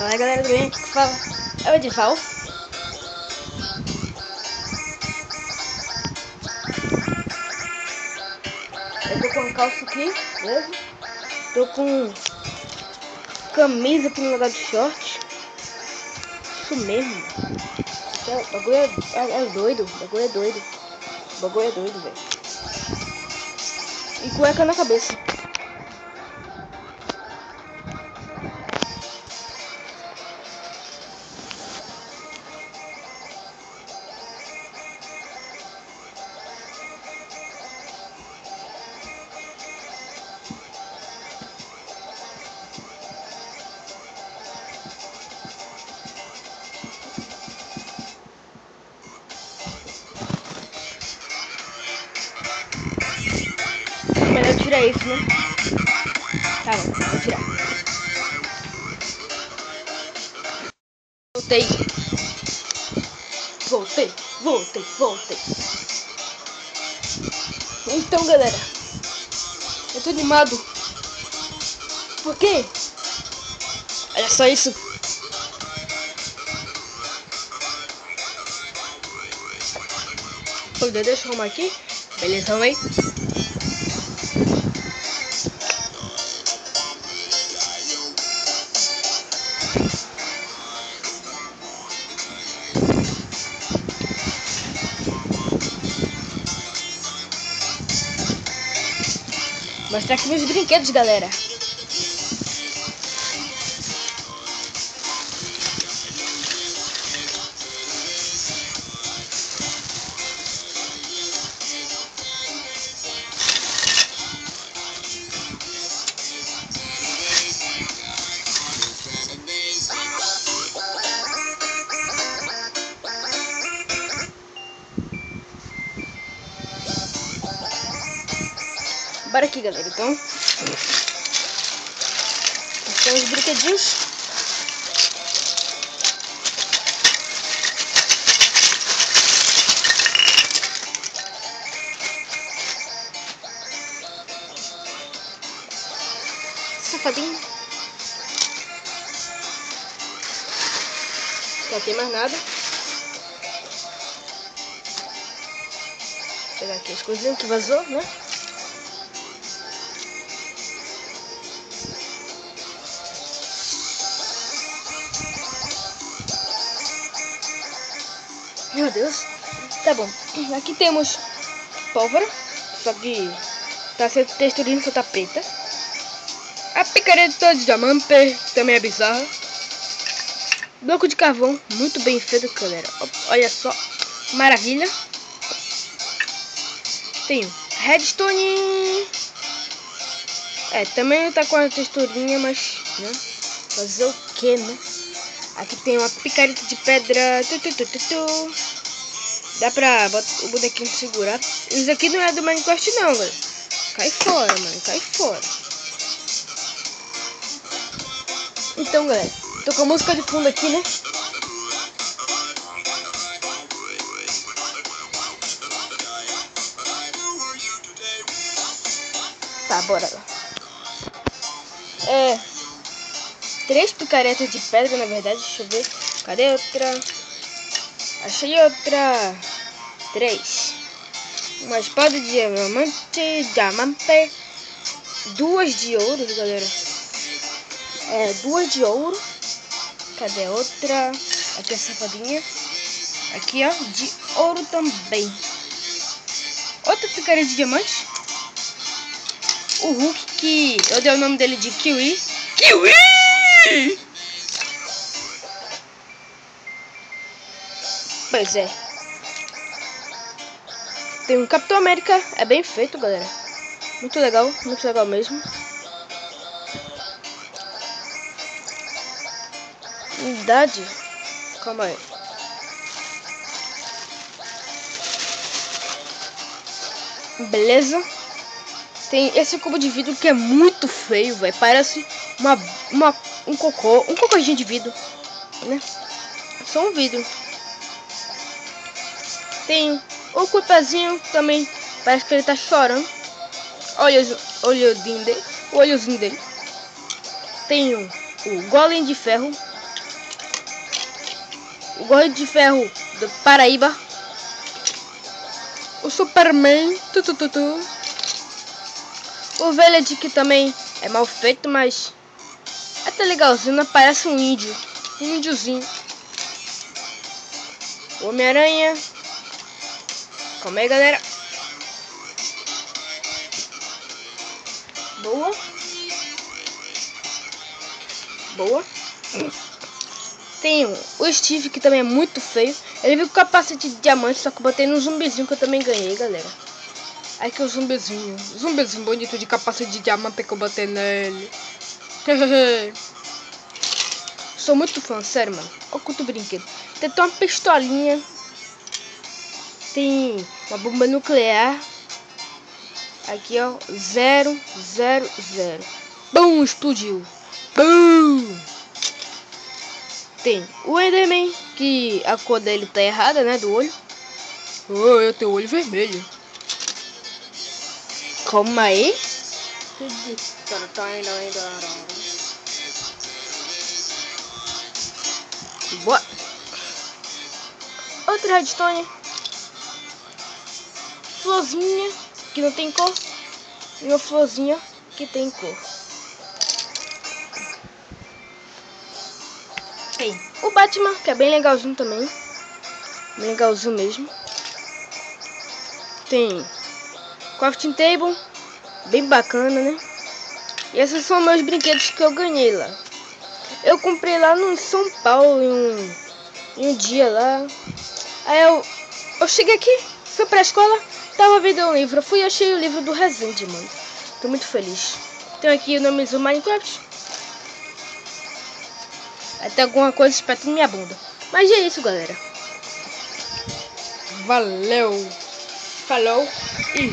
Fala galera, tudo bem? Fala, é o Edival. Eu tô com a calça aqui, beleza? Tô com camisa aqui no lugar de short. Isso mesmo. O bagulho é doido, o bagulho é doido. O bagulho é doido, velho. E cueca na cabeça. Melhor tirar isso, né? Tá bom, vou tirar. Voltei. Então, galera, eu tô animado. Por quê? Olha só isso. Pô, deixa eu arrumar aqui. Beleza, arrumei. Mostrar aqui meus brinquedos, galera. Bora aqui, galera. Então, são os brinquedinhos. Safadinho. Não tem mais nada. Vou pegar aqui as coisinhas que vazou, né? Meu Deus. Tá bom. Aqui temos pólvora. Só que tá sendo texturinha, só tá preta. A picareta de diamante também é bizarra. Bloco de carvão, muito bem feito, galera. Olha só, maravilha. Tem redstone. Também tá com a texturinha, mas, né? Fazer o que, né? Aqui tem uma picareta de pedra. Dá pra botar o bonequinho segurar. Isso aqui não é do Minecraft não, galera. Cai fora, mano, cai fora. Então, galera, tô com a música de fundo aqui, né? Tá, bora lá. 3 picaretas de pedra, na verdade. Deixa eu ver. Cadê outra? Achei outra. 3. Uma espada de diamante. 2 de ouro, galera. 2 de ouro. Cadê outra? Aqui a safadinha. Aqui, ó, de ouro também. Outra picareta de diamante. O Hulk, que eu dei o nome dele de Kiwi. Kiwi! Pois é. Tem um Capitão América. É bem feito, galera. Muito legal mesmo. Unidade. Calma aí. Beleza. Tem esse cubo de vidro que é muito feio, velho. Parece um cocôzinho de vidro, né? Só um vidro. Tem o cupazinho também. Parece que ele tá chorando. Olhozinho dele. Tem o golem de ferro. O Gordo de Ferro do Paraíba. O Superman. O Village, que também é mal feito, mas até legalzinho, parece um índio. Um índiozinho. O Homem-Aranha. Calma aí, galera. Boa. Boa. Tem o Steve, que também é muito feio. Ele veio com capacete de diamante, só que eu botei no zumbizinho que eu também ganhei, galera. Aqui é o zumbizinho. Zumbizinho bonito de capacete de diamante que eu botei nele. Sou muito fã, sério, mano. Olha quanto brinquedo. Tem até uma pistolinha. Tem uma bomba nuclear. Aqui, ó. 0, 0, 0. Bum, explodiu. Bum. Tem o Enderman, que a cor dele tá errada, né? Do olho. Oh, eu tenho o olho vermelho. Calma aí. Boa. Outra redstone. Florzinha, que não tem cor. E uma florzinha que tem cor. Tem o Batman, que é bem legalzinho também. Bem legalzinho mesmo. Tem crafting table, bem bacana, né? E esses são meus brinquedos que eu ganhei lá. Eu comprei lá no São Paulo em um dia lá. Aí eu cheguei aqui, fui pra escola, tava vendo um livro. Eu fui e achei o livro do Resende, mano. Tô muito feliz. Tem aqui o nome do Minecraft. Até alguma coisa espetando minha bunda. Mas é isso, galera. Valeu. Falou e